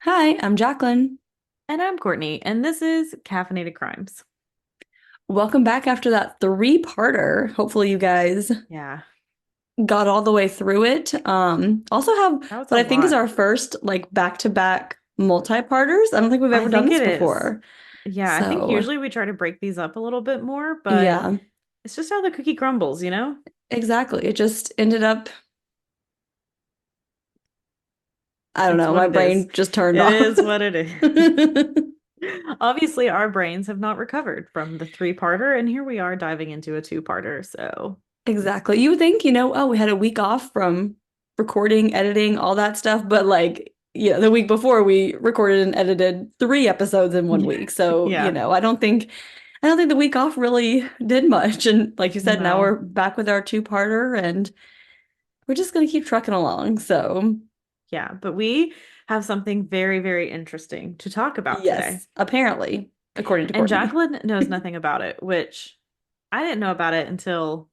Hi, I'm Jacqueline. And I'm Courtney, and this is Caffeinated Crimes. Welcome back after that three-parter. Hopefully you guys Yeah, got all the way through it. Also have that was what a I think is lot. our first like back-to-back multi-parters. I don't think we've I ever done think this it is. before. Yeah, I think So, usually we try to break these up a little bit more, but yeah, it's just how the cookie crumbles, you know? exactly. It just ended up, I don't It's know, what my it is. brain just turned It off. is what it is. Obviously, our brains have not recovered from the three-parter, and here we are diving into a two-parter. So, Exactly. You would think, oh, we had a week off from recording, editing, all that stuff, but like, the week before we recorded and edited three episodes in one yeah. week. So, Yeah. I don't think the week off really did much. And like you said, now we're No. back with our two-parter and we're just gonna keep trucking along. So, Yeah, but we have something very, very interesting to talk about today. yes, apparently, according to And Courtney. Jacqueline knows nothing about it, which I didn't know about it until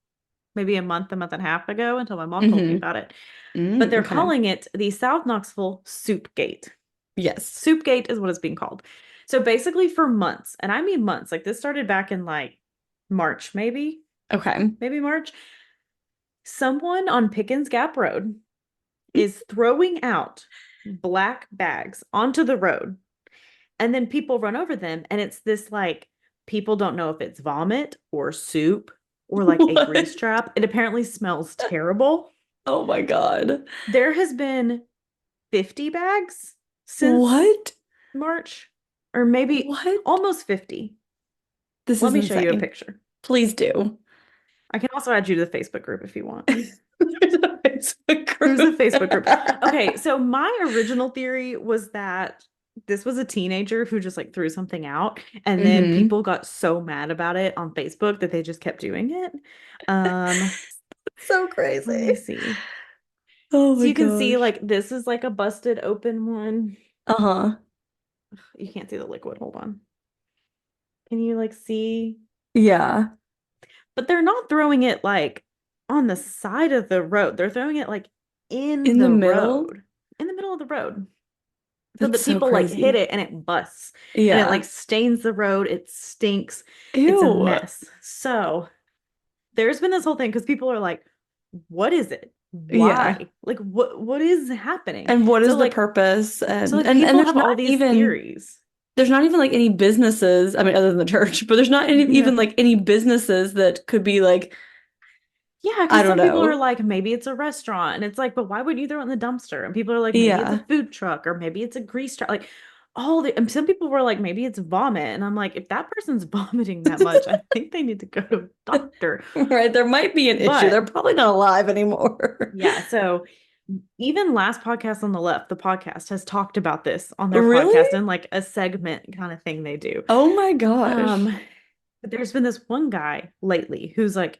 maybe a month and a half ago, until my mom told me Hmm. about it. But they're Okay. calling it the South Knoxville Soup Gate. Yes. Soup Gate is what it's being called. So basically, for months, and I mean months, like this started back in like March, Okay. maybe March, someone on Pickens Gap Road is throwing out black bags onto the road. And then people run over them, and it's this like people don't know if it's vomit or soup or like a grease What? trap. It apparently smells terrible. Oh my God. There has been 50 bags since What? March, or maybe What? almost 50. This Let is me show you a insane. picture. Please do. I can also add you to the Facebook group if you want. There's a Facebook There's a group. Facebook group. Okay, so my original theory was that this was a teenager who just like threw something out, and then Hmm. people got so mad about it on Facebook that they just kept doing it. Um, So Let me crazy. see. Oh So my you can see gosh. like this is like a busted open one. Uh-huh. You can't see the liquid. Hold on. Can you like see? Yeah. But they're not throwing it like on the side of the road. They're throwing it like in In the the middle? road, in the middle of the road. So That's that so people like hit crazy. it and it busts and it like Yeah. stains the road. It stinks. It's a Ew. mess. So there's been this whole thing because people are like, what is it? Yeah. Why? Like what is happening? And what So is the like purpose? so And like and people there's have all not these even theories. there's not even like any businesses, I mean, other than the church, but there's not even Yeah. like any businesses that could be like, Yeah, I because don't some people are know. like, maybe it's a restaurant, and it's like, but why would you throw it in the dumpster? And people are like, maybe it's a Yeah. food truck, or maybe it's a grease truck. Like and some people were like, maybe it's vomit. And I'm like, if that person's vomiting that much, I think they need to go to a doctor. Right. There might be an issue. But They're probably not alive anymore. yeah, so even last podcast on the left, the podcast has talked about this on their Really? podcast and like a segment kind of thing they do. Oh my gosh. Um, but there's been this one guy lately who's like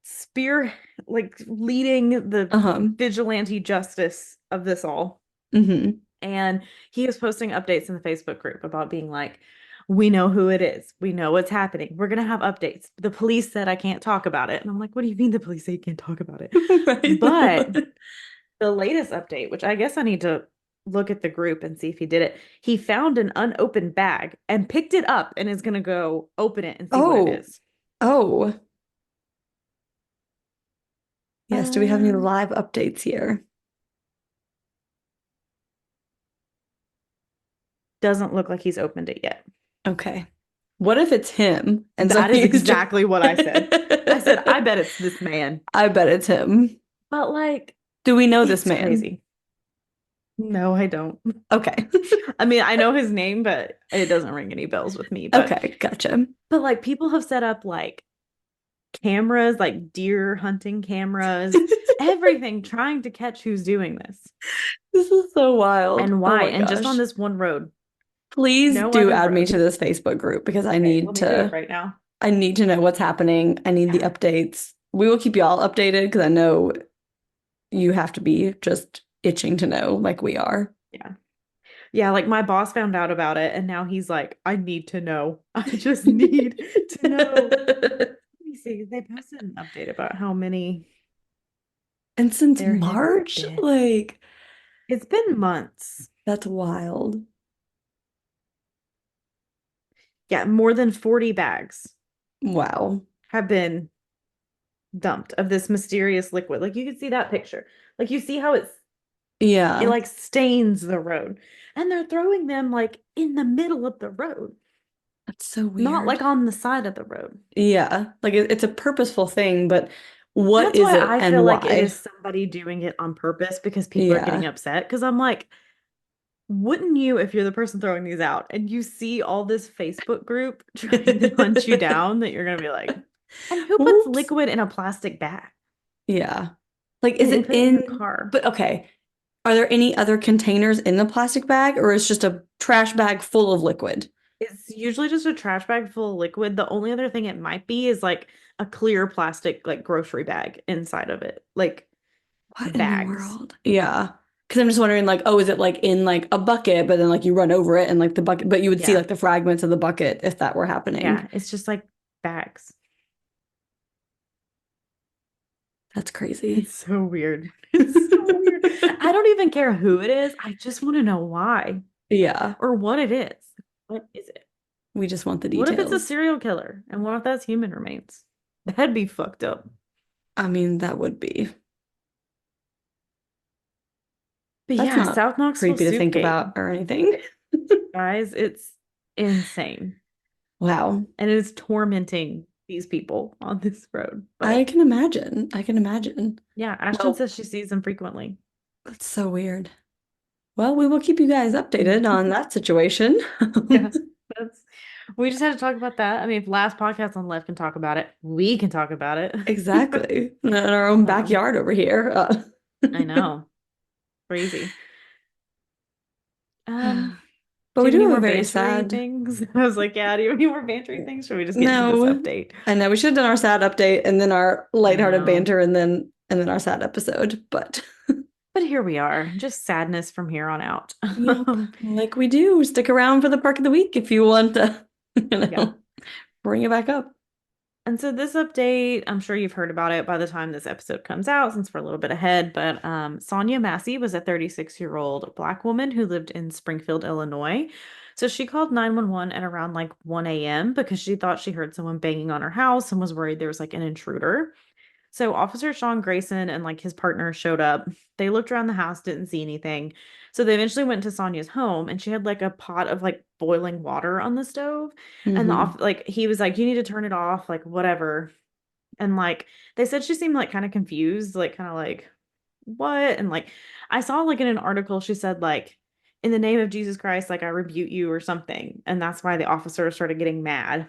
spear like leading the Uh-huh. vigilante justice of this all. Hmm. And he was posting updates in the Facebook group about being like, we know who it is. We know what's happening. We're going to have updates. The police said I can't talk about it. And I'm like, what do you mean the police say you can't talk about it? Right. But the latest update, which I guess I need to look at the group and see if he did it, he found an unopened bag and picked it up and is going to go open it and see what it Oh. is. Oh. Yes. Do we have any Um, live updates here? doesn't look like he's opened it yet. Okay. What if it's him? And so That is he's just exactly what I said. I said, I bet it's this man. I bet it's him. But like, Do we know this it's man? crazy. No, I don't. Okay. I mean, I know his name, but it doesn't ring any bells with me. Okay, gotcha. But like people have set up like cameras, like deer hunting cameras, everything trying to catch who's doing this This is so wild. and Oh why. my And just on gosh. this one road, Please no do other add me road. to this Facebook group because Okay, let me do it right now. I need to know what's happening. I need the Yeah. updates. We will keep you all updated because I know you have to be just itching to know like we are. Yeah. Yeah, like my boss found out about it and now he's like, I need to know. I just need to know. Let me see. They posted an update about how many And since there have March, been. like, It's been months. That's wild. Yeah, more than 40 bags Wow. have been dumped of this mysterious liquid. Like you can see that picture. Like you see how it Yeah. like stains the road. And they're throwing them like in the middle of the road, That's so not weird. like on the side of the road. Yeah. Like it's a purposeful thing, but what That's is why it I feel and like it why? is somebody doing it on purpose because people are getting Yeah. upset. Because I'm like, wouldn't you, if you're the person throwing these out and you see all this Facebook group trying to hunt you down, that you're gonna be like, and who puts Whoops. liquid in a plastic bag Yeah. Like, is and it put it in your in, car? but okay. Are there any other containers in the plastic bag or is just a trash bag full of liquid? It's usually just a trash bag full of liquid. The only other thing it might be is like a clear plastic like grocery bag inside of it, like What in the bags. world? Yeah. Because I'm just wondering, like, oh, is it like in like a bucket, but then like you run over it and like the bucket, but you would see Yeah. like the fragments of the bucket if that were Yeah, happening. it's just like bags. That's crazy. It's so weird. It's so weird. I don't even care who it is. I just want to know why Yeah. or what it is. What is it? We just want the What if it's a details. serial killer? And what if that's human remains? That'd be fucked up. I mean, that would be. But That's yeah, not South Knoxville creepy to think Soupgate, about or anything. guys, it's insane. Wow. And it is tormenting these people on this road. I But can imagine. I can imagine. yeah, Ashton Well, says she sees them frequently. that's so weird. Well, we will keep you guys updated on that situation. Yeah, that's we just had to talk about that. I mean, if last podcast on left can talk about it, we can talk about it. Exactly. In our own Um, backyard over here. I know. Crazy. Um, But do you we have do any have a more very bantery sad. things? I was like, yeah, do you have any more bantery things? Should we just get into this No, update? I know we should have done our sad update and then our I lighthearted know. banter and then our sad episode. But But here we are, just sadness from here on out. yep, like we do. Stick around for the park of the week if you want to, Yeah. bring it back up. And so this update, I'm sure you've heard about it by the time this episode comes out, since we're a little bit ahead. But Sonia Massey was a 36-year-old Black woman who lived in Springfield, Illinois. So she called 911 at around like 1 a.m. because she thought she heard someone banging on her house and was worried there was like an intruder. So Officer Sean Grayson and like his partner showed up. They looked around the house, didn't see anything. So they eventually went to Sonia's home and she had like a pot of like boiling water on the stove. And the Hmm. off like he was like, you need to turn it off, like whatever. And like they said she seemed like kind of confused, like kind of like, what? And like I saw like in an article she said like in the name of Jesus Christ, like I rebuke you or something. And that's why the officer started getting mad.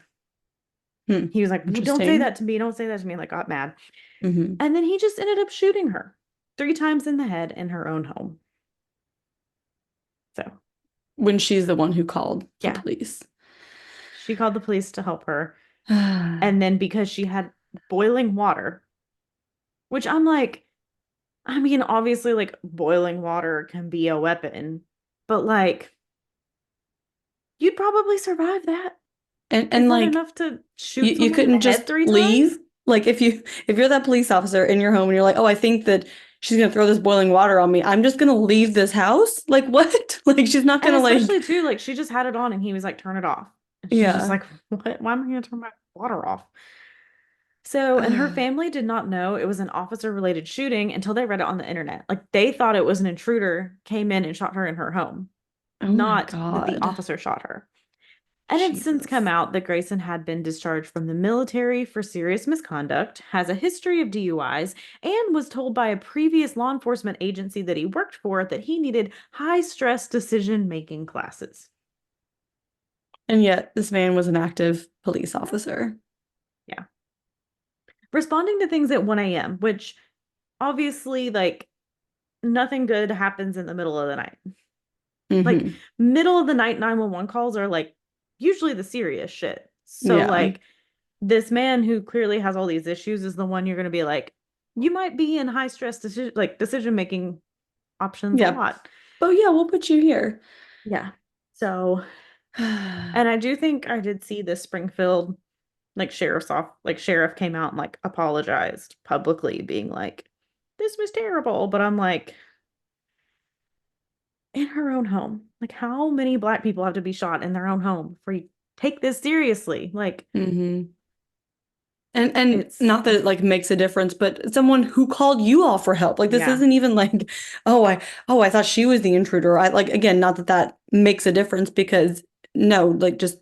Hmm. He was like, well, don't say Interesting. that to me, don't say that to me, like got mad. Hmm. And then he just ended up shooting her 3 times in the head in her own home. So, When she's the one who called the yeah, police. she called the police to help her. And then because she had boiling water, which I'm like, I mean, obviously, like boiling water can be a weapon, but like, you'd probably survive that. Is And that like enough to you, shoot you someone in the couldn't head just 3 times? leave. Like if you're that police officer in your home and you're like, oh, I think that she's gonna throw this boiling water on me. I'm just gonna leave this house. Like what? Like she's not And gonna like especially too, like she just had it on and he was like, turn it off. And she's just yeah. like, what? Why am I going to turn my water off? So, and her family did not know it was an officer related shooting until they read it on the internet. Like they thought it was an intruder came in and shot her in her home, Oh my not that the God. officer shot her. And it's since come Jesus. out that Grayson had been discharged from the military for serious misconduct, has a history of DUIs, and was told by a previous law enforcement agency that he worked for that he needed high stress decision making classes. And yet this man was an active police officer. Yeah. Responding to things at 1 a.m., which obviously, like, nothing good happens in the middle of the night. Like, Hmm. middle of the night 911 calls are like usually the serious shit. So, Yeah. like, this man who clearly has all these issues is the one you're going to be like, you might be in high stress decision making options a Yeah. lot. Oh yeah, we'll put you here. Yeah. So, and I do think I did see this Springfield like sheriff came out and like apologized publicly being like this was terrible, but I'm like in her own home. Like, how many Black people have to be shot in their own home for you take this seriously? Like, Hmm. And it's not that it like makes a difference, but someone who called you all for help. Like this yeah, isn't even like, I thought she was the intruder. I like again, not that that makes a difference because no, like just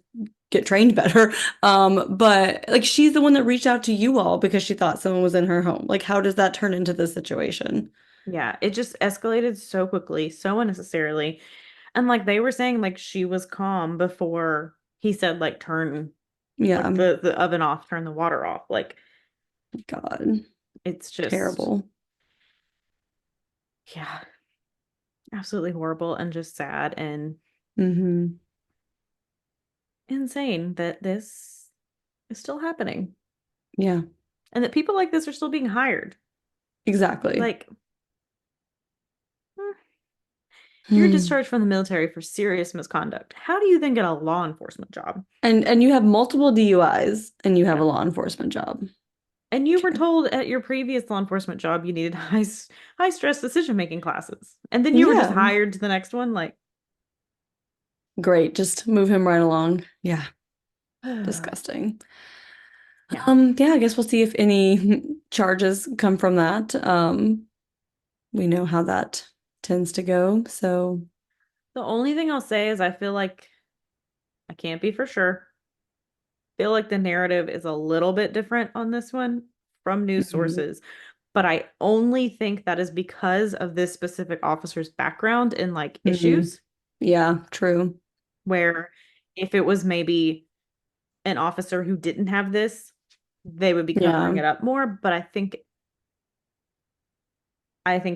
get trained better. But like she's the one that reached out to you all because she thought someone was in her home. Like how does that turn into this situation? yeah, it just escalated so quickly, so unnecessarily. And like they were saying, like she was calm before he said, like, turn like Yeah, the oven off, turn the water off. Like, God, it's just, terrible. yeah, absolutely horrible and just sad and Hmm. insane that this is still happening Yeah, and that people like this are still being hired. exactly. Like, hmm, you're Hmm. discharged from the military for serious misconduct. How do you then get a law enforcement job? And you have multiple DUIs and you have a Yep. law enforcement job. And you were Okay. told at your previous law enforcement job you needed high stress decision making classes. And then you were just Yeah. hired to the next one. Like, Great. Just move him right along. Yeah. yeah. Disgusting. Yeah, I guess we'll see if any charges come from that. We know how that tends to go. So, The only thing I'll say is I feel like I can't be for sure. Feel like the narrative is a little bit different on this one from news mhm. sources, but I only think that is because of this specific officer's background and like Mhm. issues Yeah, true. where if it was maybe an officer who didn't have this, they would be covering Yeah. it up more, but I think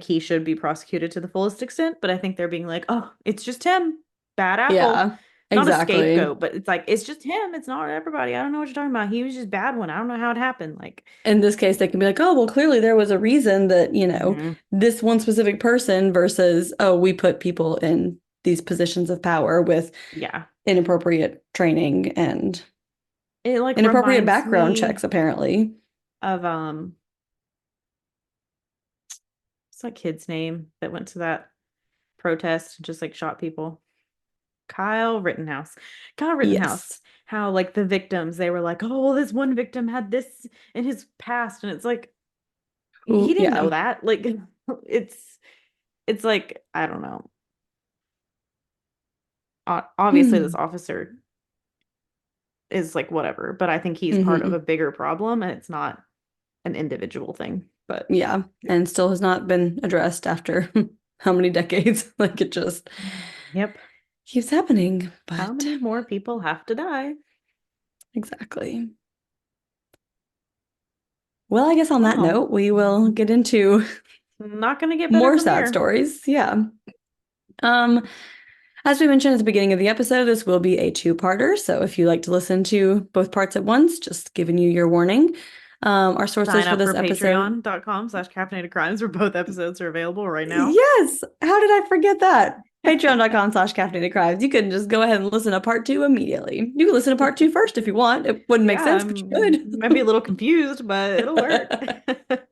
he should be prosecuted to the fullest extent, but I think they're being like, "Oh, it's just him. Bad apple." Yeah, Not a exactly. scapegoat, but it's like it's just him. It's not everybody. I don't know what you're talking about. He was just bad one. I don't know how it happened. Like, In this case, they can be like, oh, well, clearly there was a reason that, mhm. this one specific person versus, oh, we put people in these positions of power with Yeah. inappropriate training and It like inappropriate reminds background me checks, apparently. of what's that kid's name that went to that protest and just like shot people? Kyle Rittenhouse. Kyle Rittenhouse. Yes. How like the victims, they were like, "Oh, well, this one victim had this in his past." And it's like he Who, didn't yeah. know that. Like it's like, I don't know. Obviously this Hmm. officer is like whatever, but I think he's part of a Hmm. bigger problem and it's not an individual thing. But Yeah. yeah. And still has not been addressed after how many decades? Like it just Yep. keeps happening. How But many more people have to die? exactly. Well, I guess on that Well, note, we will get into not gonna get better more from sad here. stories. Yeah. Um, as we mentioned at the beginning of the episode, this will be a two-parter. So if you like to listen to both parts at once, just giving you your warning. Our sources Sign for up this for episode. patreon.com/caffeinated crimes where both episodes are available right now. Yes. How did I forget that? Patreon.com/caffeinated crimes. You can just go ahead and listen to part two immediately. You can listen to part two first if you want. It wouldn't make Yeah, sense, but you might be a little confused, but it'll work. could.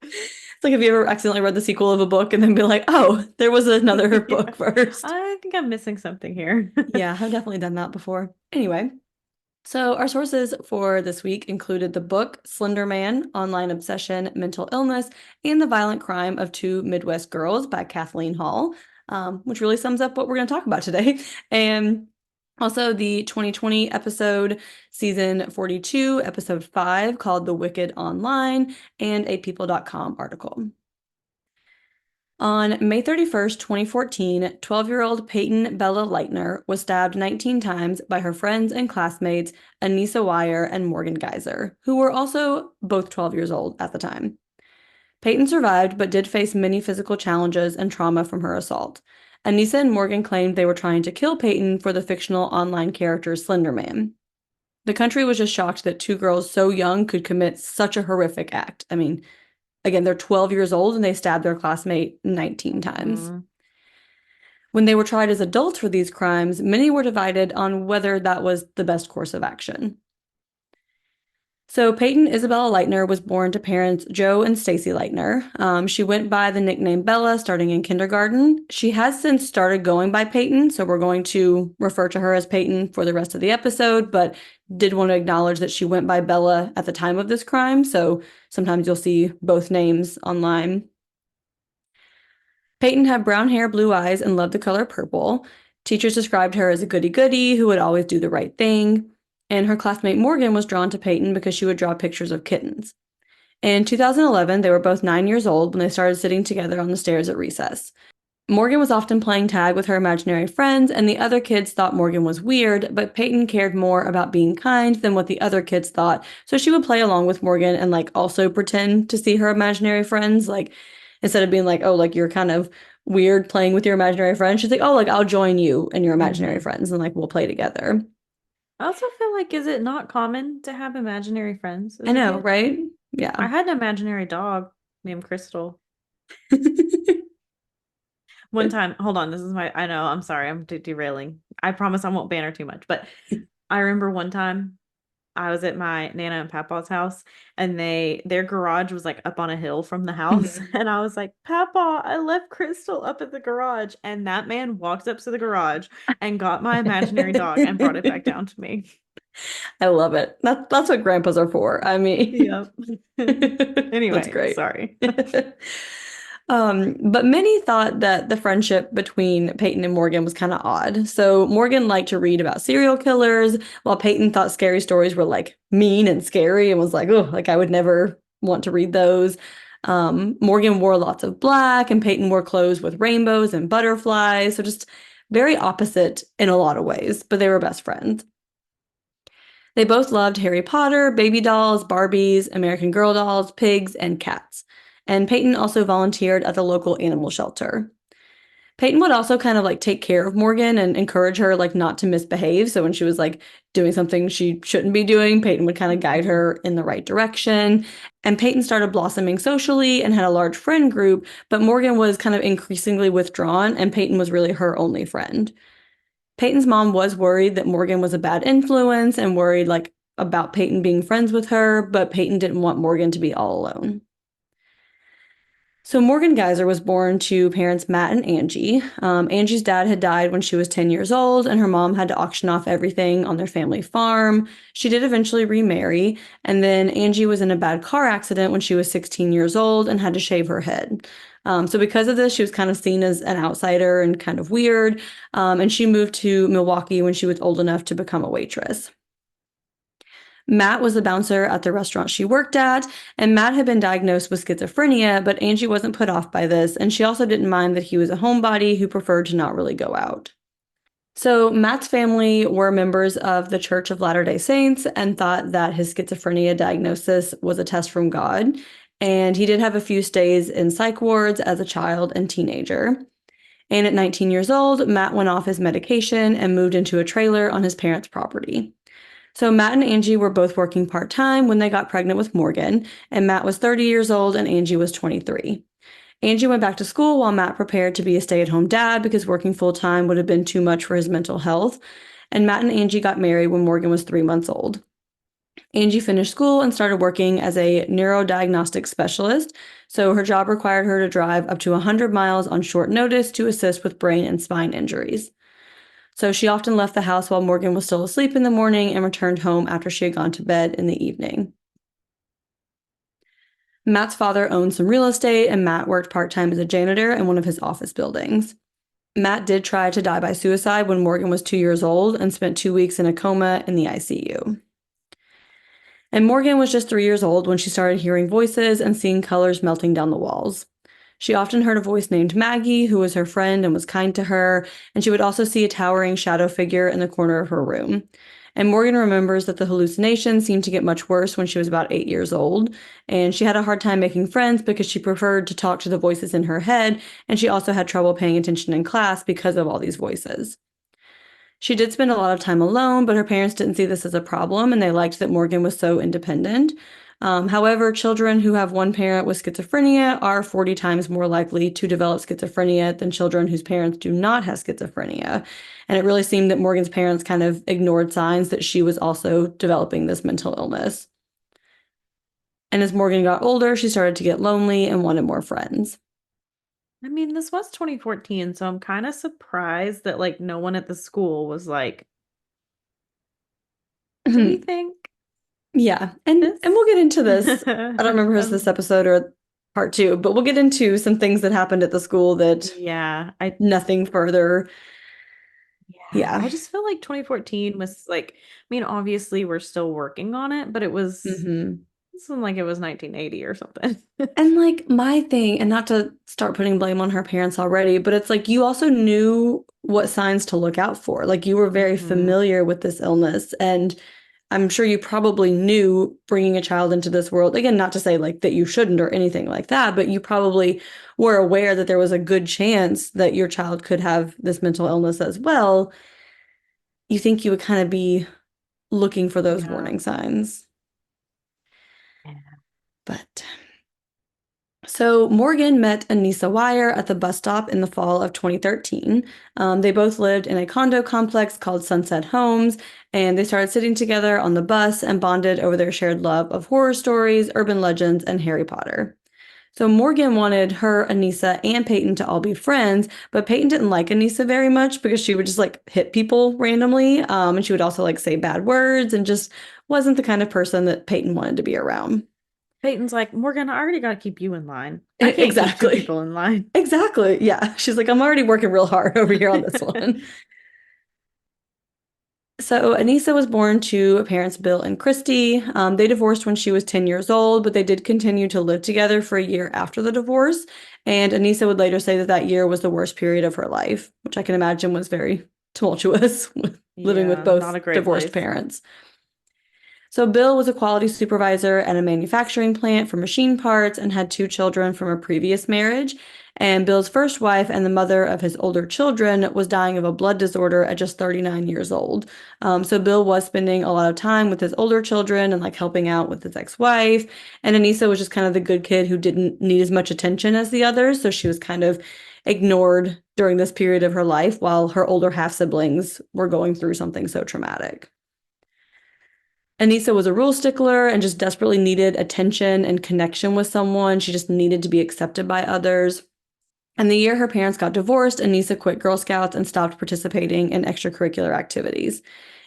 It's like if you ever accidentally read the sequel of a book and then be like, oh, there was another book Yeah. first. I think I'm missing something here. Yeah, I've definitely done that before. Anyway, so our sources for this week included the book Slenderman, Online Obsession, Mental Illness, and the Violent Crime of Two Midwest Girls by Kathleen Hall, which really sums up what we're going to talk about today. And also the 2020 episode, season 42, episode 5, called The Wicked Online, and a People.com article. On May 31st, 2014, 12-year-old Payton Bella Leutner was stabbed 19 times by her friends and classmates Anissa Weier and Morgan Geyser, who were also both 12 years old at the time. Payton survived but did face many physical challenges and trauma from her assault. Anissa and Morgan claimed they were trying to kill Payton for the fictional online character Slenderman. The country was just shocked that two girls so young could commit such a horrific act. I mean, again, they're 12 years old and they stabbed their classmate 19 times. Mhm. When they were tried as adults for these crimes, many were divided on whether that was the best course of action. So Peyton Isabella Leutner was born to parents Joe and Stacy Leutner. She went by the nickname Bella starting in kindergarten. She has since started going by Peyton, so we're going to refer to her as Peyton for the rest of the episode, but did want to acknowledge that she went by Bella at the time of this crime, so sometimes you'll see both names online. Peyton had brown hair, blue eyes, and loved the color purple. Teachers described her as a goody-goody who would always do the right thing. And her classmate Morgan was drawn to Peyton because she would draw pictures of kittens. In 2011, they were both 9 years old when they started sitting together on the stairs at recess. Morgan was often playing tag with her imaginary friends, and the other kids thought Morgan was weird, but Peyton cared more about being kind than what the other kids thought, so she would play along with Morgan and also pretend to see her imaginary friends, instead of being like, oh, you're kind of weird playing with your imaginary friends, she's like, oh, I'll join you and your imaginary friends and we'll play together. I also feel like, is it not common to have imaginary friends I as a know, kid? right? I Yeah. had an imaginary dog named Crystal. One time, hold on, I know, I'm sorry, I'm derailing. I promise I won't banter too much, but I remember one time I was at my Nana and Papa's house, and their garage was like up on a hill from the house. And I was like, Papa, I left Crystal up at the garage. And that man walked up to the garage and got my imaginary dog and brought it back down to me. I love it. That's what grandpas are for. I mean, Yep. that's Anyway, great. sorry. But many thought that the friendship between Peyton and Morgan was kind of odd. So Morgan liked to read about serial killers, while Peyton thought scary stories were mean and scary and was like, oh, I would never want to read those. Morgan wore lots of black, and Peyton wore clothes with rainbows and butterflies. So just very opposite in a lot of ways, but they were best friends. They both loved Harry Potter, baby dolls, Barbies, American Girl dolls, pigs, and cats. And Peyton also volunteered at the local animal shelter. Peyton would also kind of take care of Morgan and encourage her not to misbehave. So when she was doing something she shouldn't be doing, Peyton would kind of guide her in the right direction. And Peyton started blossoming socially and had a large friend group, but Morgan was kind of increasingly withdrawn, and Peyton was really her only friend. Peyton's mom was worried that Morgan was a bad influence and worried about Peyton being friends with her, but Peyton didn't want Morgan to be all alone. So Morgan Geyser was born to parents Matt and Angie. Angie's dad had died when she was 10 years old, and her mom had to auction off everything on their family farm. She did eventually remarry, and then Angie was in a bad car accident when she was 16 years old and had to shave her head. So because of this, she was kind of seen as an outsider and kind of weird, and she moved to Milwaukee when she was old enough to become a waitress. Matt was the bouncer at the restaurant she worked at, and Matt had been diagnosed with schizophrenia, but Angie wasn't put off by this, and she also didn't mind that he was a homebody who preferred to not really go out. So Matt's family were members of the Church of Latter-day Saints and thought that his schizophrenia diagnosis was a test from God, and he did have a few stays in psych wards as a child and teenager. And at 19 years old, Matt went off his medication and moved into a trailer on his parents' property. So Matt and Angie were both working part-time when they got pregnant with Morgan, and Matt was 30 years old and Angie was 23. Angie went back to school while Matt prepared to be a stay-at-home dad because working full-time would have been too much for his mental health. And Matt and Angie got married when Morgan was 3 months old. Angie finished school and started working as a neurodiagnostic specialist, so her job required her to drive up to 100 miles on short notice to assist with brain and spine injuries. So she often left the house while Morgan was still asleep in the morning and returned home after she had gone to bed in the evening. Matt's father owned some real estate, and Matt worked part-time as a janitor in one of his office buildings. Matt did try to die by suicide when Morgan was 2 years old and spent 2 weeks in a coma in the ICU. And Morgan was just 3 years old when she started hearing voices and seeing colors melting down the walls. She often heard a voice named Maggie, who was her friend and was kind to her, and she would also see a towering shadow figure in the corner of her room. And Morgan remembers that the hallucinations seemed to get much worse when she was about 8 years old, and she had a hard time making friends because she preferred to talk to the voices in her head, and she also had trouble paying attention in class because of all these voices. She did spend a lot of time alone, but her parents didn't see this as a problem, and they liked that Morgan was so independent. However, children who have one parent with schizophrenia are 40 times more likely to develop schizophrenia than children whose parents do not have schizophrenia. And it really seemed that Morgan's parents kind of ignored signs that she was also developing this mental illness. And as Morgan got older, she started to get lonely and wanted more friends. I mean, this was 2014, so I'm kind of surprised that like no one at the school was like, "Do we think Yeah, and this?" we'll get into this. I don't remember if it's this Um, episode or part two, but we'll get into some things that happened at the school that yeah, nothing further. yeah, Yeah. I just feel like 2014 was like, I mean, obviously we're still working on it, but hmm it wasn't like it was 1980 or something. And like my thing, and not to start putting blame on her parents already, but it's like you also knew what signs to look out for. Like you were very Hmm. familiar with this illness, and I'm sure you probably knew bringing a child into this world. Again, not to say like that you shouldn't or anything like that, but you probably were aware that there was a good chance that your child could have this mental illness as well. You think you would kind of be looking for those Yeah. warning signs. Yeah. But so Morgan met Anissa Weier at the bus stop in the fall of 2013. They both lived in a condo complex called Sunset Homes, and they started sitting together on the bus and bonded over their shared love of horror stories, urban legends, and Harry Potter. So Morgan wanted her, Anissa, and Payton to all be friends, but Payton didn't like Anissa very much because she would just like hit people randomly, and she would also like say bad words and just wasn't the kind of person that Payton wanted to be around. Peyton's like, Morgan, I already got to keep you in line. I can't keep two Exactly. people in line. Exactly. Yeah. She's like, I'm already working real hard over here on this one. So Anissa was born to parents Bill and Christy. They divorced when she was 10 years old, but they did continue to live together for a year after the divorce. And Anissa would later say that that year was the worst period of her life, which I can imagine was very tumultuous with living with Yeah, not both a great divorced place. parents. So Bill was a quality supervisor at a manufacturing plant for machine parts and had two children from a previous marriage. And Bill's first wife and the mother of his older children was dying of a blood disorder at just 39 years old. So Bill was spending a lot of time with his older children and like helping out with his ex-wife. And Anissa was just kind of the good kid who didn't need as much attention as the others. So she was kind of ignored during this period of her life while her older half siblings were going through something so traumatic. Anissa was a rule stickler and just desperately needed attention and connection with someone. She just needed to be accepted by others. And the year her parents got divorced, Anissa quit Girl Scouts and stopped participating in extracurricular activities.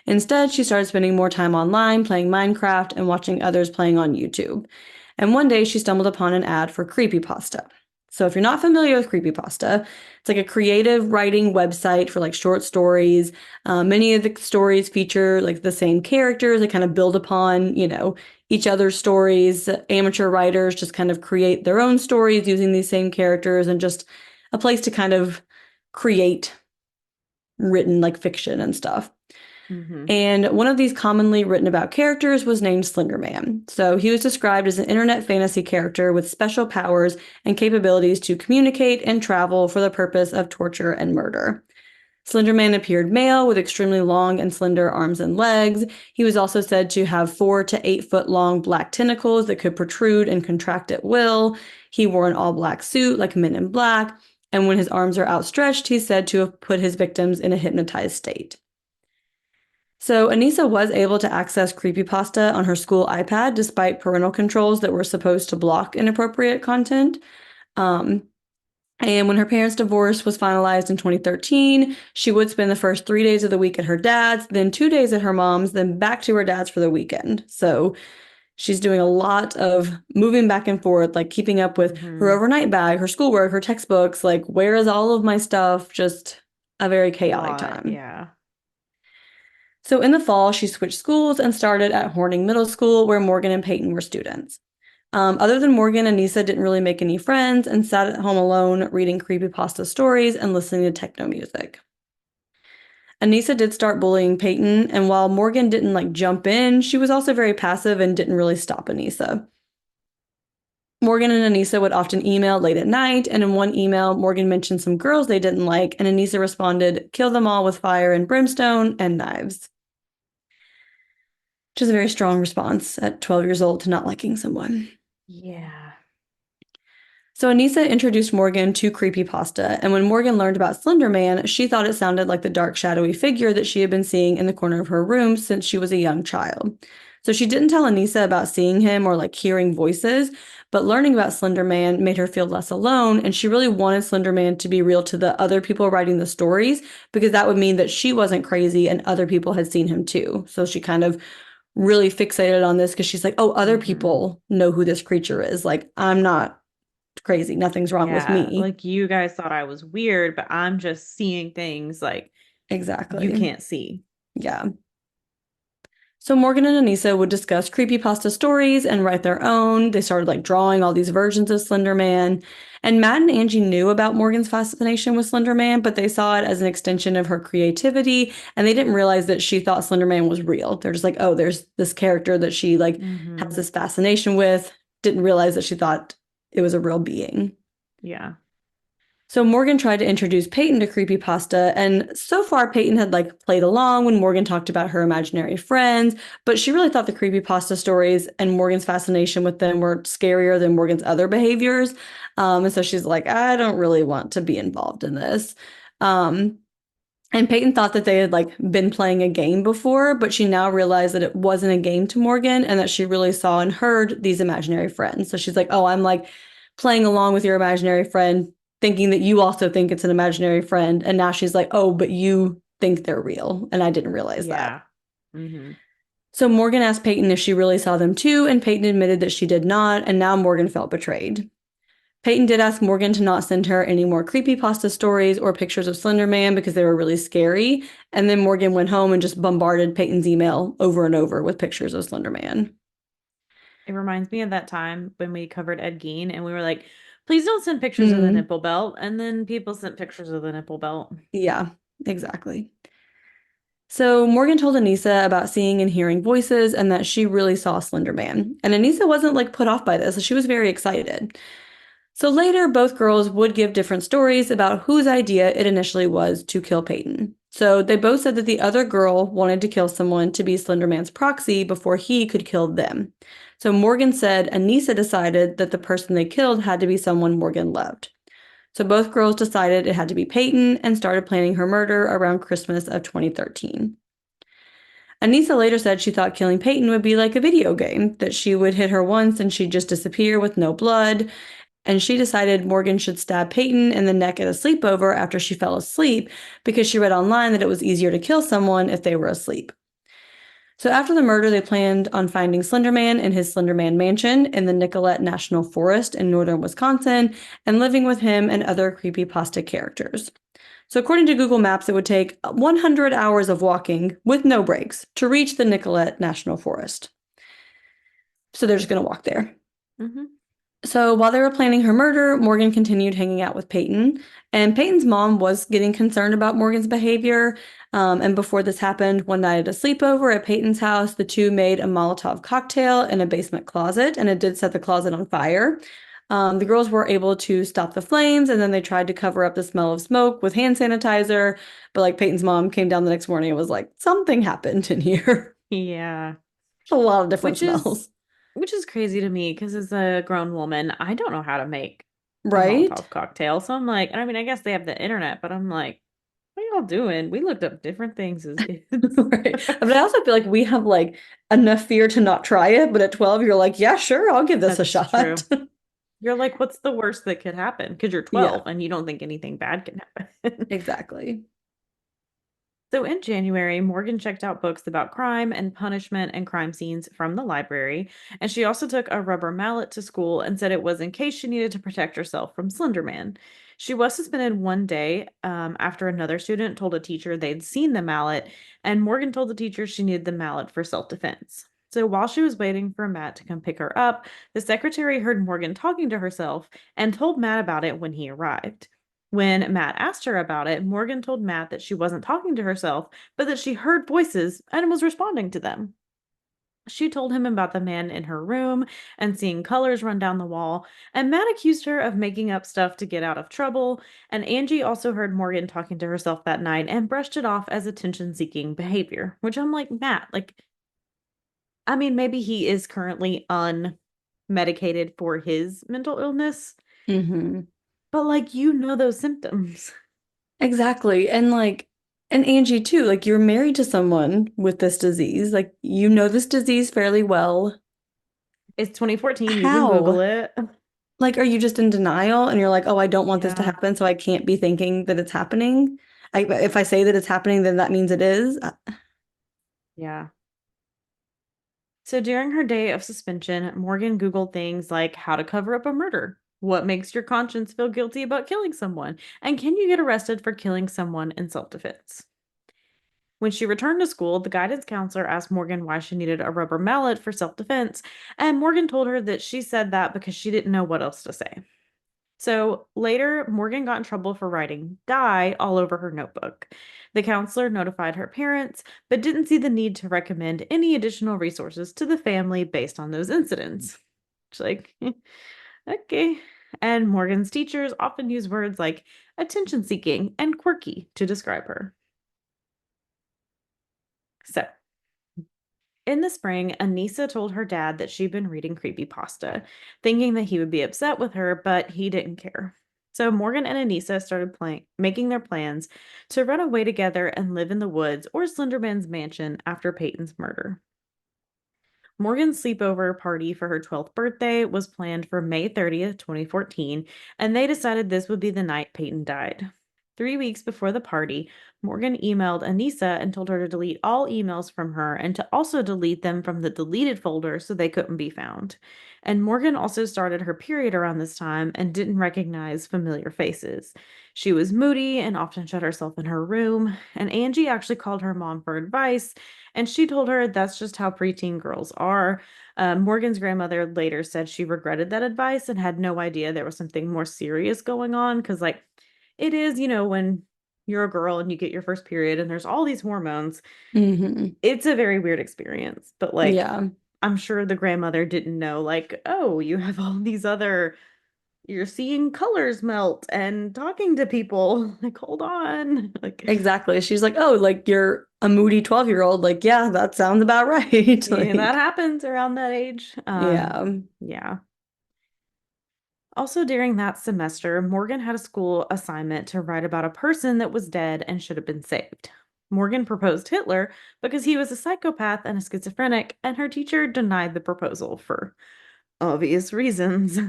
Instead, she started spending more time online, playing Minecraft, and watching others playing on YouTube. And one day she stumbled upon an ad for creepypasta. So if you're not familiar with creepypasta, it's like a creative writing website for like short stories. Many of the stories feature like the same characters. They kind of build upon, each other's stories. Amateur writers just kind of create their own stories using these same characters and just a place to kind of create written like fiction and stuff. Hmm. And one of these commonly written about characters was named Slenderman. So he was described as an internet fantasy character with special powers and capabilities to communicate and travel for the purpose of torture and murder. Slenderman appeared male with extremely long and slender arms and legs. He was also said to have 4 to 8 foot long black tentacles that could protrude and contract at will. He wore an all black suit like Men in Black. And when his arms are outstretched, he's said to have put his victims in a hypnotized state. So Anissa was able to access creepypasta on her school iPad despite parental controls that were supposed to block inappropriate content. Um, and when her parents' divorce was finalized in 2013, she would spend the first 3 days of the week at her dad's, then 2 days at her mom's, then back to her dad's for the weekend. So she's doing a lot of moving back and forth, like keeping up with her Hmm. overnight bag, her schoolwork, her textbooks, like where is all of my stuff? Just a very A chaotic lot, time. yeah. So in the fall, she switched schools and started at Horning Middle School, where Morgan and Peyton were students. Other than Morgan, Anissa didn't really make any friends and sat at home alone, reading creepypasta stories and listening to techno music. Anissa did start bullying Peyton, and while Morgan didn't like jump in, she was also very passive and didn't really stop Anissa. Morgan and Anissa would often email late at night, and in one email, Morgan mentioned some girls they didn't like, and Anissa responded, "Kill them all with fire and brimstone and knives." Which is a very strong response at 12 years old to not liking someone. Yeah. So Anissa introduced Morgan to creepypasta, and when Morgan learned about Slender Man, she thought it sounded like the dark, shadowy figure that she had been seeing in the corner of her room since she was a young child. So she didn't tell Anissa about seeing him or like hearing voices, but learning about Slender Man made her feel less alone, and she really wanted Slender Man to be real to the other people writing the stories because that would mean that she wasn't crazy and other people had seen him too. So she kind of really fixated on this because she's like, oh, other Mm-hmm. people know who this creature is. Like, I'm not crazy. Nothing's wrong with Yeah, me. like you guys thought I was weird, but I'm just seeing things like you Exactly. can't see. Yeah. So Morgan and Anissa would discuss creepypasta stories and write their own. They started like drawing all these versions of Slender Man. And Matt and Angie knew about Morgan's fascination with Slender Man, but they saw it as an extension of her creativity, and they didn't realize that she thought Slender Man was real. They're just like, oh, there's this character that she like Mm-hmm. has this fascination with. Didn't realize that she thought it was a real being. Yeah. So Morgan tried to introduce Peyton to creepypasta, and so far Peyton had like played along when Morgan talked about her imaginary friends, but she really thought the creepypasta stories and Morgan's fascination with them were scarier than Morgan's other behaviors. And so she's like, I don't really want to be involved in this. Um, and Peyton thought that they had like been playing a game before, but she now realized that it wasn't a game to Morgan and that she really saw and heard these imaginary friends. So she's like, "Oh, I'm like playing along with your imaginary friend, thinking that you also think it's an imaginary friend." And now she's like, "Oh, but you think they're real." And I didn't realize that. Yeah. Mm-hmm. So Morgan asked Peyton if she really saw them too, and Peyton admitted that she did not, and now Morgan felt betrayed. Peyton did ask Morgan to not send her any more creepypasta stories or pictures of Slender Man because they were really scary. And then Morgan went home and just bombarded Peyton's email over and over with pictures of Slender Man. It reminds me of that time when we covered Ed Gein and we were like, please don't send pictures of the Hmm. nipple belt. And then people sent pictures of the nipple belt. Yeah, exactly. So Morgan told Anissa about seeing and hearing voices and that she really saw Slender Man. And Anissa wasn't like put off by this. She was very excited. So later, both girls would give different stories about whose idea it initially was to kill Peyton. So they both said that the other girl wanted to kill someone to be Slenderman's proxy before he could kill them. So Morgan said Anissa decided that the person they killed had to be someone Morgan loved. So both girls decided it had to be Peyton and started planning her murder around Christmas of 2013. Anissa later said she thought killing Peyton would be like a video game, that she would hit her once and she'd just disappear with no blood, and she decided Morgan should stab Peyton in the neck at a sleepover after she fell asleep because she read online that it was easier to kill someone if they were asleep. So after the murder, they planned on finding Slenderman in his Slenderman mansion in the Nicollet National Forest in northern Wisconsin and living with him and other creepypasta characters. So according to Google Maps, it would take 100 hours of walking with no breaks to reach the Nicollet National Forest. So they're just going to walk there. Mm-hmm. So while they were planning her murder, Morgan continued hanging out with Peyton. And Peyton's mom was getting concerned about Morgan's behavior. And before this happened, one night at a sleepover at Peyton's house, the two made a Molotov cocktail in a basement closet, and it did set the closet on fire. The girls were able to stop the flames, and then they tried to cover up the smell of smoke with hand sanitizer. But like Peyton's mom came down the next morning and was like, something happened in here. Yeah. A lot of different Which is smells, which is crazy to me because as a grown woman, I don't know how to make a right? Molotov cocktail. So I'm like, and I mean, I guess they have the internet, but I'm like, what y'all doing? We looked up different things as kids. Right. But I also feel like we have like enough fear to not try it, but at 12 you're like, yeah, sure, I'll give this a That's shot. true. You're like, what's the worst that could happen? Because you're Yeah, 12 and you don't think anything bad can happen. exactly. So in January, Morgan checked out books about crime and punishment and crime scenes from the library, and she also took a rubber mallet to school and said it was in case she needed to protect herself from Slenderman. She was suspended one day after another student told a teacher they'd seen the mallet, and Morgan told the teacher she needed the mallet for self-defense. So while she was waiting for Matt to come pick her up, the secretary heard Morgan talking to herself and told Matt about it when he arrived. When Matt asked her about it, Morgan told Matt that she wasn't talking to herself, but that she heard voices and was responding to them. She told him about the man in her room and seeing colors run down the wall, and Matt accused her of making up stuff to get out of trouble. And Angie also heard Morgan talking to herself that night and brushed it off as attention seeking behavior, which I'm like, Matt, like, I mean, maybe he is currently unmedicated for his mental illness, Hmm. but like, you know, those symptoms. Exactly. And like, And Angie too, like you're married to someone with this disease. Like you know this disease fairly well. It's 2014. You can Google How? it. Like, are you just in denial and you're like, oh, I don't want this to Yeah. happen, so I can't be thinking that it's happening? If I say that it's happening, then that means it is. Yeah. So during her day of suspension, Morgan Googled things like how to cover up a murder. What makes your conscience feel guilty about killing someone? And can you get arrested for killing someone in self defense? When she returned to school, the guidance counselor asked Morgan why she needed a rubber mallet for self defense, and Morgan told her that she said that because she didn't know what else to say. So later, Morgan got in trouble for writing die all over her notebook. The counselor notified her parents, but didn't see the need to recommend any additional resources to the family based on those incidents. It's like, okay. And Morgan's teachers often use words like attention seeking and quirky to describe her. So, in the spring, Anissa told her dad that she'd been reading creepypasta, thinking that he would be upset with her, but he didn't care. So Morgan and Anissa started making their plans to run away together and live in the woods or Slenderman's mansion after Peyton's murder. Morgan's sleepover party for her 12th birthday was planned for May 30th, 2014, and they decided this would be the night Peyton died. 3 weeks before the party, Morgan emailed Anissa and told her to delete all emails from her and to also delete them from the deleted folder so they couldn't be found. And Morgan also started her period around this time and didn't recognize familiar faces. She was moody and often shut herself in her room, and Angie actually called her mom for advice, and she told her that's just how preteen girls are. Morgan's grandmother later said she regretted that advice and had no idea there was something more serious going on because, like, it is, when you're a girl and you get your first period and there's all these hormones, Hmm. it's a very weird experience. But, like, Yeah, I'm sure the grandmother didn't know, like, oh, you have all these other, you're seeing colors melt and talking to people. Like, hold on. Like, exactly. She's like, oh, like you're a moody 12-year-old. Like, yeah, that sounds about right. yeah, that Like, happens around that age. yeah. Yeah. Also, during that semester, Morgan had a school assignment to write about a person that was dead and should have been saved. Morgan proposed Hitler because he was a psychopath and a schizophrenic, and her teacher denied the proposal for obvious reasons.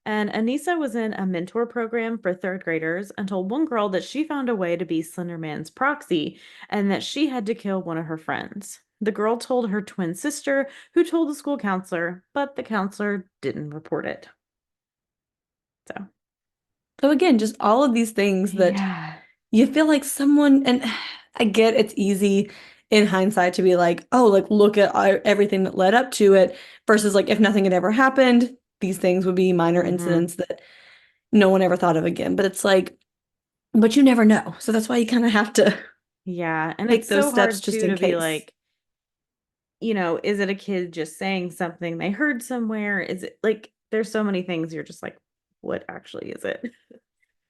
And Anissa was in a mentor program for third graders and told one girl that she found a way to be Slenderman's proxy and that she had to kill one of her friends. The girl told her twin sister, who told the school counselor, but the counselor didn't report it. So, So again, just all of these things that yeah. you feel like someone, and I get it's easy in hindsight to be like, oh, like look at everything that led up to it versus like if nothing had ever happened, these things would be minor Hmm. incidents that no one ever thought of again. But it's like, but you never know. So that's why you kind of have to Yeah. And take it's those so steps hard just too in to be case. like, is it a kid just saying something they heard somewhere? Is it like there's so many things you're just like, what actually is it?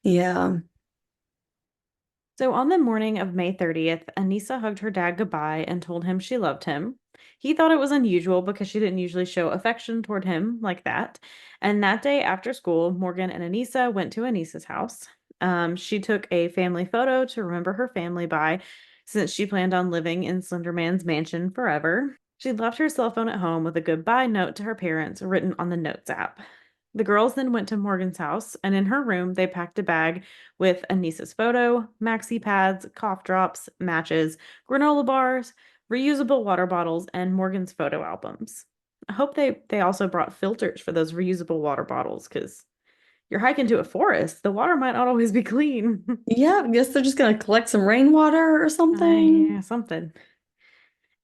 Yeah. So on the morning of May 30th, Anissa hugged her dad goodbye and told him she loved him. He thought it was unusual because she didn't usually show affection toward him like that. And that day after school, Morgan and Anissa went to Anissa's house. She took a family photo to remember her family by, since she planned on living in Slenderman's mansion forever. She left her cell phone at home with a goodbye note to her parents written on the Notes app. The girls then went to Morgan's house, and in her room, they packed a bag with Anissa's photo, maxi pads, cough drops, matches, granola bars, reusable water bottles, and Morgan's photo albums. I hope they also brought filters for those reusable water bottles because you're hiking to a forest. The water might not always be clean. Yeah, I guess they're just gonna collect some rainwater or something. Yeah, something.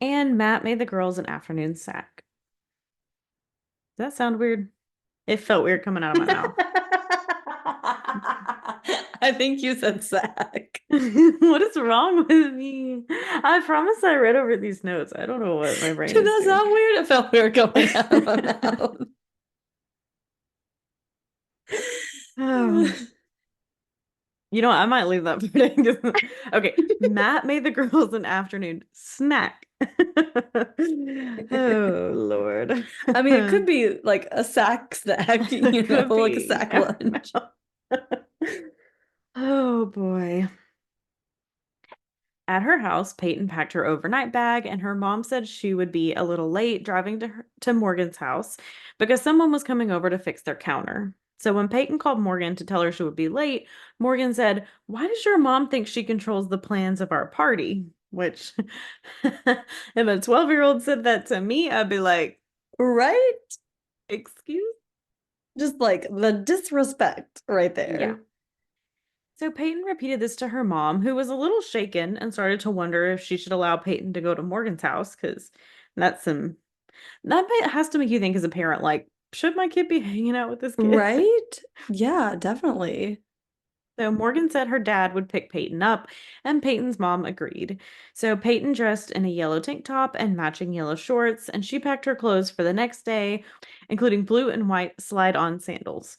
And Matt made the girls an afternoon snack. Does that sound weird? It felt weird coming out of my mouth. I think you said sack. What is wrong with me? I promise I read over these notes. I don't know what my brain Did is that doing. sound weird? It felt weird coming out of my Oh, mouth. I might leave that for today. Okay, Matt made the girls an afternoon snack. Oh, Lord. I mean, it could be like a sack snack, It could like a be sack lunch. marshmallow. Oh, boy. At her house, Peyton packed her overnight bag, and her mom said she would be a little late driving to Morgan's house because someone was coming over to fix their counter. So when Peyton called Morgan to tell her she would be late, Morgan said, "Why does your mom think she controls the plans of our party?" Which, if a 12-year-old said that to me, I'd be like, Right? "Excuse?" Just like the disrespect right Yeah. there. So Peyton repeated this to her mom, who was a little shaken and started to wonder if she should allow Peyton to go to Morgan's house because that's some has to make you think as a parent, like, should my kid be hanging out with this kid? Right? Yeah, definitely. So Morgan said her dad would pick Peyton up, and Peyton's mom agreed. So Peyton dressed in a yellow tank top and matching yellow shorts, and she packed her clothes for the next day, including blue and white slide-on sandals.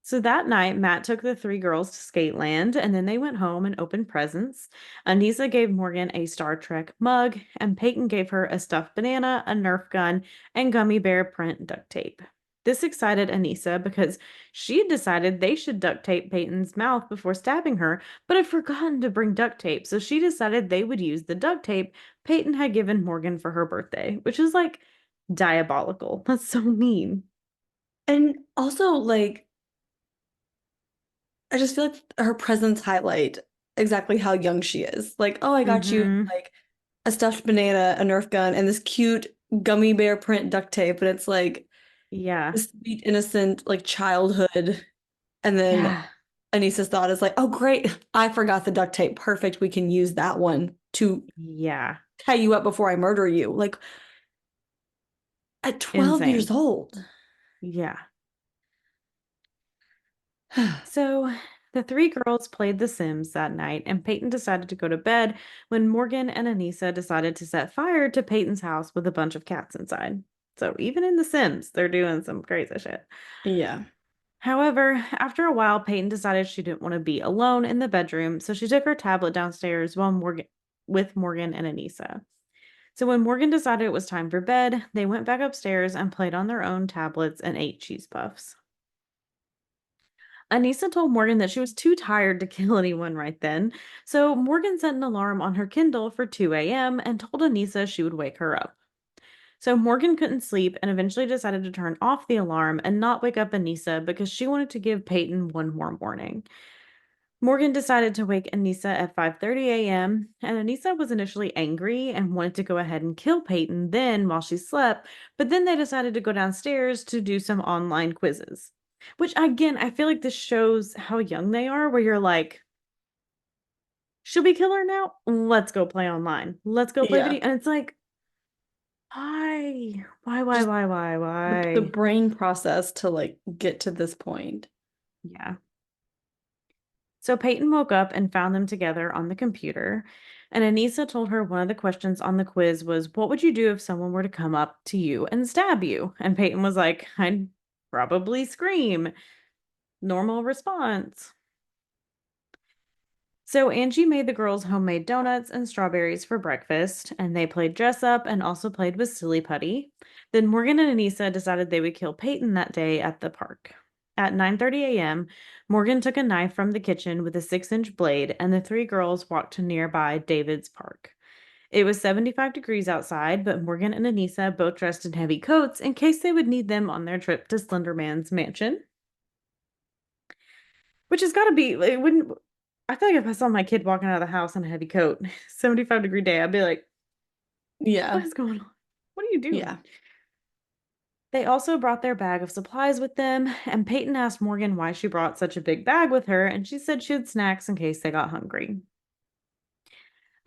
So that night, Matt took the three girls to Skateland, and then they went home and opened presents. Anissa gave Morgan a Star Trek mug, and Peyton gave her a stuffed banana, a Nerf gun, and gummy bear print duct tape. This excited Anissa because she had decided they should duct tape Peyton's mouth before stabbing her, but had forgotten to bring duct tape, so she decided they would use the duct tape Peyton had given Morgan for her birthday, which is like diabolical. That's so mean. And also, like, I just feel like her presents highlight exactly how young she is. Like, oh, I got you Mm-hmm. like a stuffed banana, a Nerf gun, and this cute gummy bear print duct tape. And it's like Yeah. this sweet, innocent, like childhood. And then Yeah. Anissa's thought is like, oh, great, I forgot the duct tape. Perfect. We can use that one to Yeah. tie you up before I murder you. Like at 12 years Insane. old. Yeah. So the three girls played The Sims that night, and Peyton decided to go to bed when Morgan and Anissa decided to set fire to Peyton's house with a bunch of cats inside. So even in The Sims, they're doing some crazy shit. Yeah. However, after a while, Peyton decided she didn't want to be alone in the bedroom, so she took her tablet downstairs with Morgan and Anissa. So when Morgan decided it was time for bed, they went back upstairs and played on their own tablets and ate cheese puffs. Anissa told Morgan that she was too tired to kill anyone right then, so Morgan set an alarm on her Kindle for 2 a.m. and told Anissa she would wake her up. So Morgan couldn't sleep and eventually decided to turn off the alarm and not wake up Anissa because she wanted to give Peyton one more warning. Morgan decided to wake Anissa at 5:30 a.m., and Anissa was initially angry and wanted to go ahead and kill Peyton then while she slept, but then they decided to go downstairs to do some online quizzes. Which again, I feel like this shows how young they are, where you're like, should we kill her now? Let's go play online. Let's go play Yeah. video. And it's like, why? Why, why, Just why, why, the why? brain process to like get to this point. Yeah. So Peyton woke up and found them together on the computer. And Anissa told her one of the questions on the quiz was, what would you do if someone were to come up to you and stab you? And Peyton was like, I'd probably scream. Normal response. So Angie made the girls homemade donuts and strawberries for breakfast, and they played dress up and also played with Silly Putty. Then Morgan and Anissa decided they would kill Peyton that day at the park. At 9:30 a.m., Morgan took a knife from the kitchen with a 6-inch blade, and the three girls walked to nearby David's Park. It was 75 degrees outside, but Morgan and Anissa both dressed in heavy coats in case they would need them on their trip to Slenderman's mansion. Which has got to be, it wouldn't, I feel like if I saw my kid walking out of the house in a heavy coat, 75-degree day, I'd be like, what Yeah. is going on? What are you doing? Yeah. They also brought their bag of supplies with them, and Peyton asked Morgan why she brought such a big bag with her, and she said she had snacks in case they got hungry.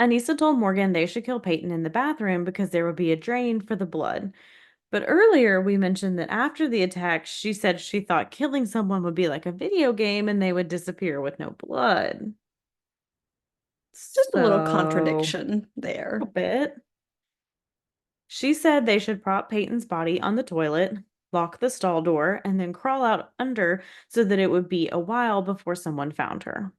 Anissa told Morgan they should kill Peyton in the bathroom because there would be a drain for the blood. But earlier we mentioned that after the attack, she said she thought killing someone would be like a video game and they would disappear with no blood. Just a little So, contradiction a there. bit. She said they should prop Peyton's body on the toilet, lock the stall door, and then crawl out under so that it would be a while before someone found her.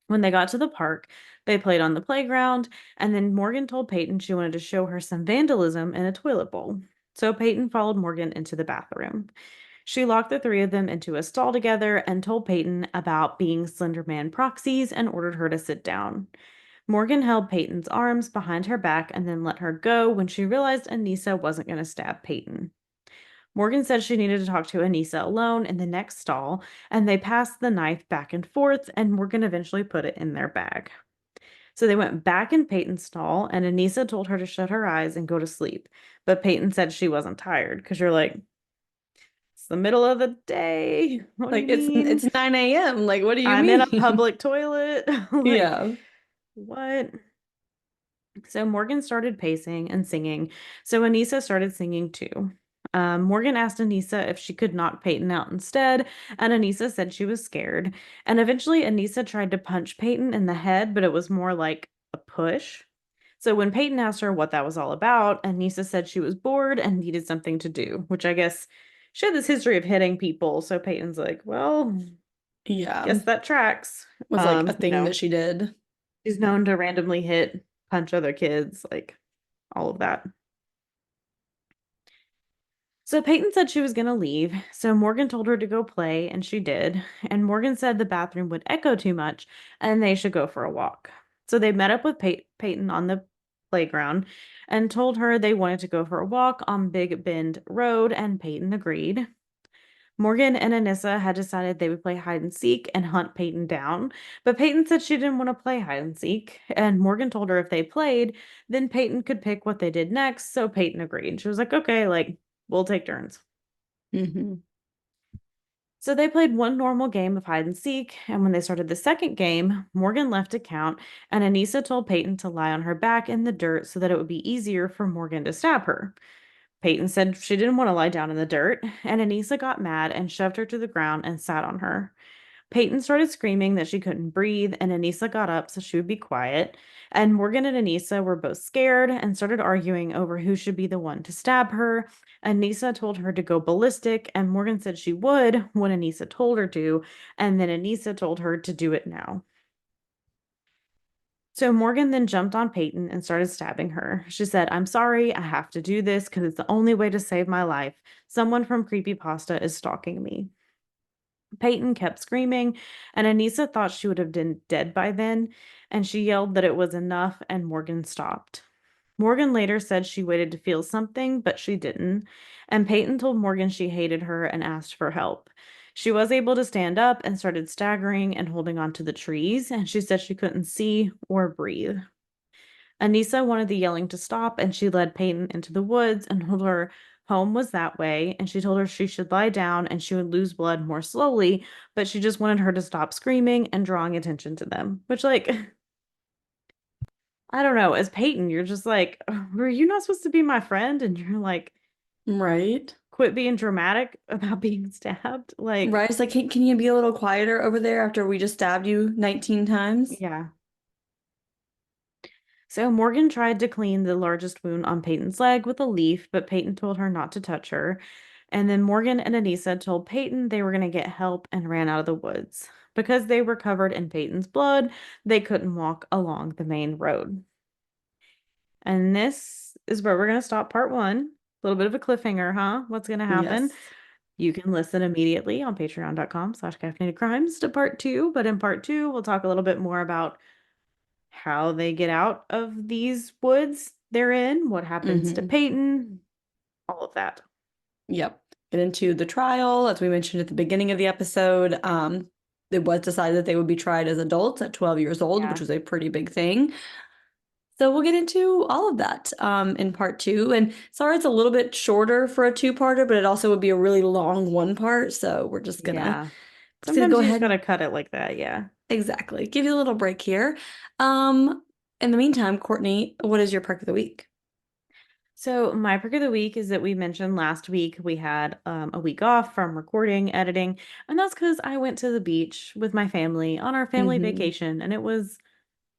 When they got to the park, they played on the playground, and then Morgan told Peyton she wanted to show her some vandalism in a toilet bowl. So Peyton followed Morgan into the bathroom. She locked the three of them into a stall together and told Payton about being Slenderman proxies and ordered her to sit down. Morgan held Peyton's arms behind her back and then let her go when she realized Anissa wasn't going to stab Peyton. Morgan said she needed to talk to Anissa alone in the next stall, and they passed the knife back and forth, and Morgan eventually put it in their bag. So they went back in Peyton's stall, and Anissa told her to shut her eyes and go to sleep. But Peyton said she wasn't tired because you're like, it's the middle of the day. What do Like you it's mean? 9 a.m. Like, what do you I'm in a mean? public toilet. Like, Yeah. what? So Morgan started pacing and singing. So Anissa started singing too. Morgan asked Anissa if she could knock Peyton out instead, and Anissa said she was scared. And eventually, Anissa tried to punch Peyton in the head, but it was more like a push. So when Peyton asked her what that was all about, Anissa said she was bored and needed something to do, which I guess she had this history of hitting people. So Peyton's like, well, Yeah. guess that tracks. Was like a You thing know, that she did. she's known to randomly hit, punch other kids, like all of that. So Peyton said she was going to leave, so Morgan told her to go play, and she did. And Morgan said the bathroom would echo too much and they should go for a walk. So they met up with Peyton on the playground and told her they wanted to go for a walk on Big Bend Road, and Peyton agreed. Morgan and Anissa had decided they would play hide and seek and hunt Peyton down, but Peyton said she didn't want to play hide and seek, and Morgan told her if they played, then Peyton could pick what they did next, so Peyton agreed. She was like, okay, like, we'll take turns. Mm-hmm. So they played one normal game of hide and seek, and when they started the second game, Morgan left to count, and Anissa told Peyton to lie on her back in the dirt so that it would be easier for Morgan to stab her. Peyton said she didn't want to lie down in the dirt, and Anissa got mad and shoved her to the ground and sat on her. Peyton started screaming that she couldn't breathe, and Anissa got up so she would be quiet. And Morgan and Anissa were both scared and started arguing over who should be the one to stab her. Anissa told her to go ballistic, and Morgan said she would when Anissa told her to, and then Anissa told her to do it now. So Morgan then jumped on Peyton and started stabbing her. She said, I'm sorry, I have to do this because it's the only way to save my life. Someone from Creepypasta is stalking me. Peyton kept screaming, and Anissa thought she would have been dead by then, and she yelled that it was enough, and Morgan stopped. Morgan later said she waited to feel something, but she didn't, and Peyton told Morgan she hated her and asked for help. She was able to stand up and started staggering and holding onto the trees, and she said she couldn't see or breathe. Anissa wanted the yelling to stop, and she led Peyton into the woods and told her home was that way, and she told her she should lie down and she would lose blood more slowly, but she just wanted her to stop screaming and drawing attention to them. Which, like, I don't know, as Peyton, you're just like, were you not supposed to be my friend? And you're like, Right. quit being dramatic about being stabbed. Like, Right. It's like, can you be a little quieter over there after we just stabbed you 19 times? yeah. So Morgan tried to clean the largest wound on Peyton's leg with a leaf, but Peyton told her not to touch her. And then Morgan and Anissa told Peyton they were going to get help and ran out of the woods. Because they were covered in Peyton's blood, they couldn't walk along the main road. And this is where we're going to stop part one. A little bit of a cliffhanger, huh? What's going to happen? Yes. You can listen immediately on patreon.com/caffeinated crimes to part two. But in part two, we'll talk a little bit more about how they get out of these woods they're in, what happens to Mm-hmm. Peyton, all of that. Yep. Get into the trial, as we mentioned at the beginning of the episode. It was decided that they would be tried as adults at 12 years old, which Yeah. was a pretty big thing. So we'll get into all of that in part two. And sorry, it's a little bit shorter for a two-parter, but it also would be a really long one part. So we're Yeah. just gonna Sometimes go you just ahead gotta and cut it like that. Yeah. exactly give you a little break here. Um, in the meantime, Courtney, what is your perk of the week? So my perk of the week is that we mentioned last week we had a week off from recording, editing, and that's because I went to the beach with my family on our family Mm-hmm. vacation, and it was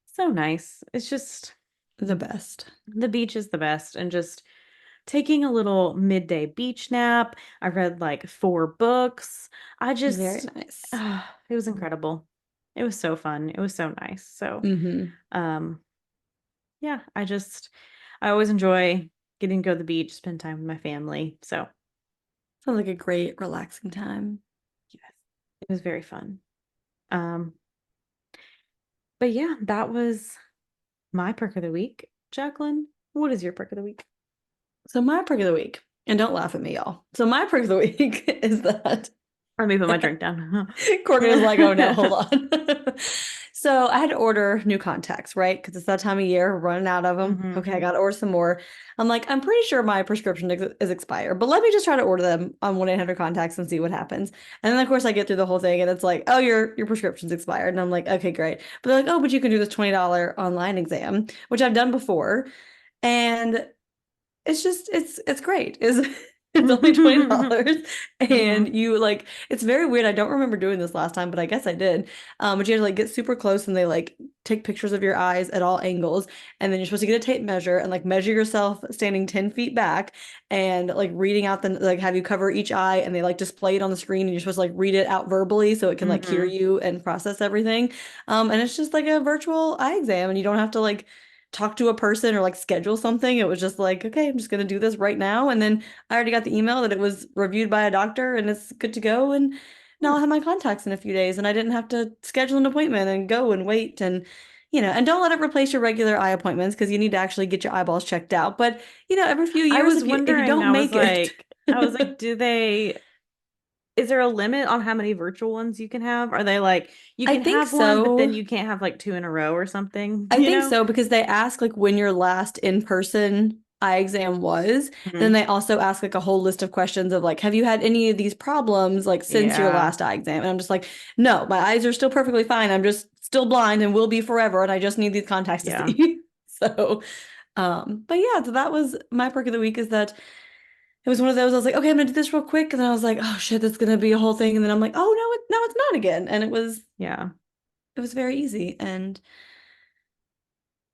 so nice. It's just The best. the beach is the best, and just taking a little midday beach nap. I read like 4 books. I Very just, nice. it was incredible. It was so fun. It was so nice. So, Mm-hmm. um, yeah, I always enjoy getting to go to the beach, spend time with my family. So, Sounds like a great relaxing time. Yes, it was very fun. Um, but yeah, that was my perk of the week. Jacqueline, what is your perk of the week? So my perk of the week, and don't laugh at me, y'all. So my perk of the week is that Let me put my drink down. Courtney was like, oh no, hold on. So I had to order new contacts, right? Because it's that time of year, we're running out of them. Hmm. Okay, I got to order some more. I'm like, I'm pretty sure my prescription is expired, but let me just try to order them on 1-800 contacts and see what happens. And then of course I get through the whole thing and it's like, oh, your prescription's expired. And I'm like, okay, great. But they're like, oh, but you can do this $20 online exam, which I've done before. And it's just it's great. It's only $20 Hmm. and you like it's very weird. I don't remember doing this last time, but I guess I did. But you have to like get super close and they like take pictures of your eyes at all angles and then you're supposed to get a tape measure and like measure yourself standing 10 feet back and like reading out the like have you cover each eye and they like display it on the screen and you're supposed to like read it out verbally so it can like hear Hmm. you and process everything. And it's just like a virtual eye exam and you don't have to like talk to a person or like schedule something. It was just like, okay, I'm just gonna do this right now. And then I already got the email that it was reviewed by a doctor and it's good to go. And now I'll have my contacts in a few days and I didn't have to schedule an appointment and go and wait and and don't let it replace your regular eye appointments because you need to actually get your eyeballs checked out. But every few I years was if you wondering, don't make it. I was like, is there a limit on how many virtual ones you can have? Are they like, you I can think have one, but then so. you can't have like two in a row or something, I you think know? so because they ask like when your last in-person eye exam was. Then Hmm. they also ask like a whole list of questions of like, have you had any of these problems like since your Yeah. last eye exam? And I'm just like, no, my eyes are still perfectly fine. I'm just still blind and will be forever, and I just need these contacts to Yeah. see. So, but yeah, so that was my perk of the week is that it was one of those I was like, okay, I'm gonna do this real quick, and then I was like, oh shit, that's gonna be a whole thing, and then I'm like, oh no, no, it's not again, and Yeah. it was very easy, and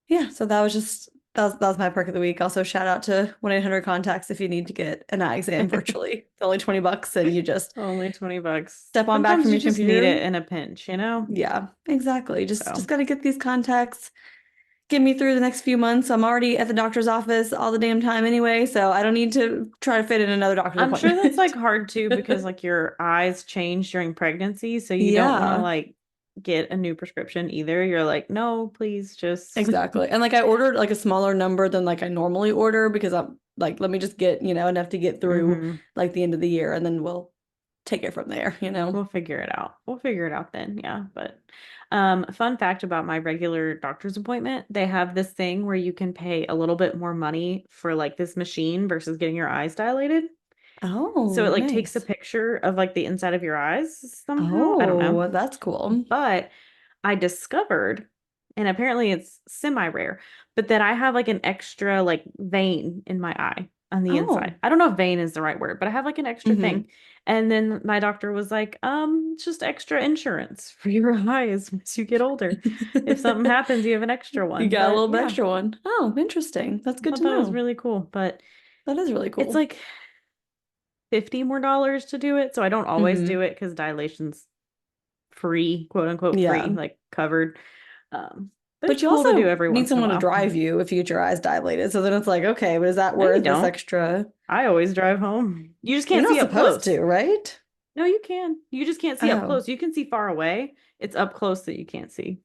yeah, so that was my perk of the week. Also, shout out to 1-800 contacts if you need to get an eye exam virtually. It's only 20 bucks and you just Only 20 bucks. step on back Sometimes from you your just need computer. it in a pinch, you know? Yeah, exactly. Just So gotta get these contacts, get me through the next few months. I'm already at the doctor's office all the damn time anyway, so I don't need to try to fit in another doctor's I'm sure that's like appointment. hard too because like your eyes change during pregnancy, so you don't want to Yeah. like get a new prescription either. You're like, no, please just. Exactly. And like I ordered like a smaller number than like I normally order because I'm like, let me just get, enough to get through Hmm. like the end of the year and then we'll take it from there. We'll figure it out. We'll figure it out then. Yeah. But fun fact about my regular doctor's appointment, they have this thing where you can pay a little bit more money for like this machine versus getting your eyes dilated. So it Oh, like takes a nice. picture of like the inside of your eyes somehow. I don't know. Oh, that's cool. But I discovered, and apparently it's semi-rare, but that I have like an extra like vein in my eye on the inside. Oh. I don't know if vein is the right word, but I have like an extra Hmm. thing. And then my doctor was like, it's just extra insurance for your eyes once you get older. If something happens, you have an extra You one. got a But little yeah, extra one. Oh, interesting. That's I good thought to that was know. really cool. But That is really it's cool. like $50 more to do it. So I don't always do Hmm. it because dilation's free, quote unquote free, Yeah. like covered. Um, but But it's you cool to do also every need once in a someone to while. drive you if you get your eyes dilated. So then it's like, okay, but is that No, you worth this don't. extra? I always drive home. You just You're can't not see up supposed close. to, right? No, you can. You just can't see up Oh, close. You can see far away. It's up close that you can't see.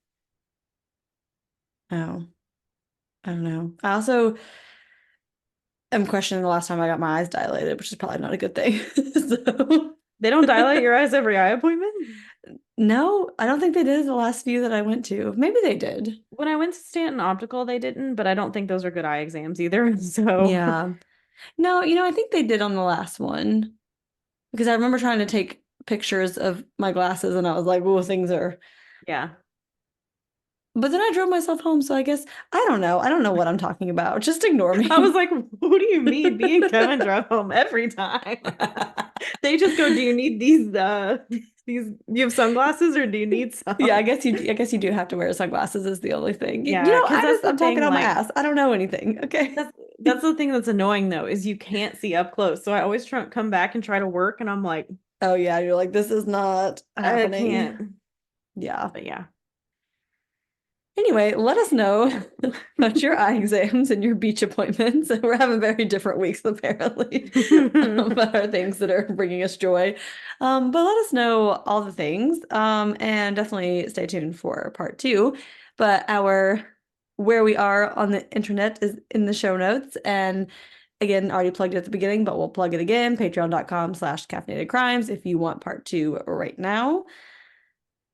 oh, I don't know. I also am questioning the last time I got my eyes dilated, which is probably not a good thing. So, They don't dilate your eyes every eye appointment? no, I don't think they did the last few that I went to. Maybe they did. When I went to Stanton Optical, they didn't, but I don't think those are good eye exams either. So, Yeah. No, I think they did on the last one because I remember trying to take pictures of my glasses and I was like, "Oh, things are." yeah. But then I drove myself home, so I guess I don't know. I don't know what I'm talking about. Just ignore I was me. like, what do you mean? Me and Kevin drive home every time. They just go, do you need these do you have sunglasses or do you need Yeah, I some? guess you do have to wear sunglasses is the only thing. Yeah, because that's the I'm talking thing, out my like ass. I don't know anything. Okay. that's the thing that's annoying though, is you can't see up close. So I always try come back and try to work and I'm like, Oh yeah, you're like, this is not I happening. can't. Yeah. But yeah. Anyway, let us know about your eye exams and your beach appointments. We're having very different weeks, apparently, about our things that are bringing us joy. But let us know all the things. And definitely stay tuned for part 2. But our where we are on the internet is in the show notes. And again, already plugged it at the beginning, but we'll plug it again. Patreon.com/caffeinatedcrimes if you want part 2 right now.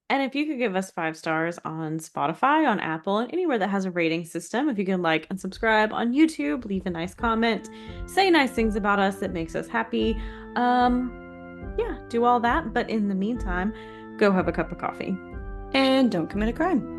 And if you could give us 5 stars on Spotify, on Apple, and anywhere that has a rating system, if you can like and subscribe on YouTube, leave a nice comment, say nice things about us that makes us happy. Yeah, do all that. But in the meantime, go have a cup of coffee. And don't commit a crime.